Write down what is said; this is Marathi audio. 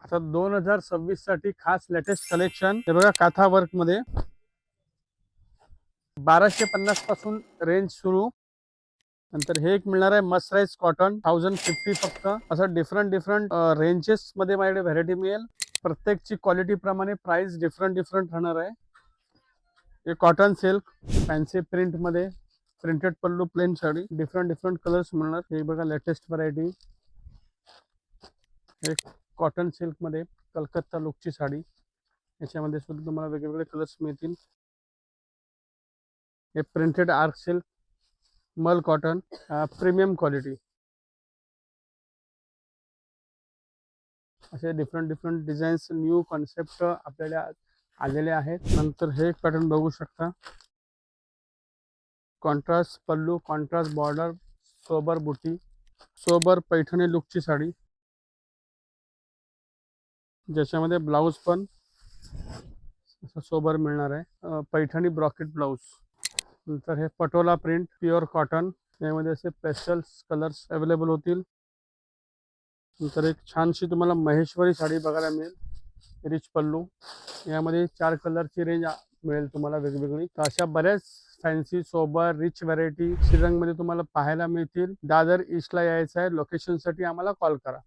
आता 2026 साठी खास लेटेस्ट कलेक्शन हे बघा, काथा वर्क मध्ये 1250 पासून रेंज सुरू. नंतर हे एक मिळणार आहे मसराइज कॉटन 1050 फक्त. असं डिफरंट रेंजेस मध्ये माझ्याकडे व्हरायटी मिळेल. प्रत्येकची क्वालिटी प्रमाणे प्राइस डिफरंट राहणार आहे. हे कॉटन सिल्क फॅन्सी प्रिंट मध्ये प्रिंटेड पल्लू, प्लेन साडी, डिफरंट कलर्स मिळणार. हे बघा लेटेस्ट व्हरायटी. एक कॉटन सिल्क मध्ये कलकत्ता लुकची साडी, याच्यामध्ये सुद्धा तुम्हाला वेगवेगळे कलर्स मिळतील. हे प्रिंटेड आर्क सिल्क मल कॉटन प्रीमियम क्वालिटी. असे डिफरंट डिझाईन्स न्यू कॉन्सेप्ट आपल्याला आलेले आहेत. नंतर हे एक पॅटर्न बघू शकता. Contrast pallu, contrast border, sober बुटी, सोबर पैठणी लुकची साडी, ज्याच्यामध्ये ब्लाऊज पण असं सोबर मिळणार आहे. Paithani brocade blouse. नंतर हे पटोला प्रिंट प्युअर कॉटन, यामध्ये असे पेस्टल्स कलर्स अवेलेबल होतील. नंतर एक छानशी तुम्हाला महेश्वरी साडी बघायला मिळेल, रिच पल्लू. यामध्ये 4 कलरची रेंज मिळेल तुम्हाला वेगवेगळी. तर अशा बऱ्याच फॅन्सी सोबर रिच व्हरायटी श्रीरंगमध्ये तुम्हाला पाहायला मिळतील. दादर ईस्टला यायचं आहे, लोकेशनसाठी आम्हाला कॉल करा.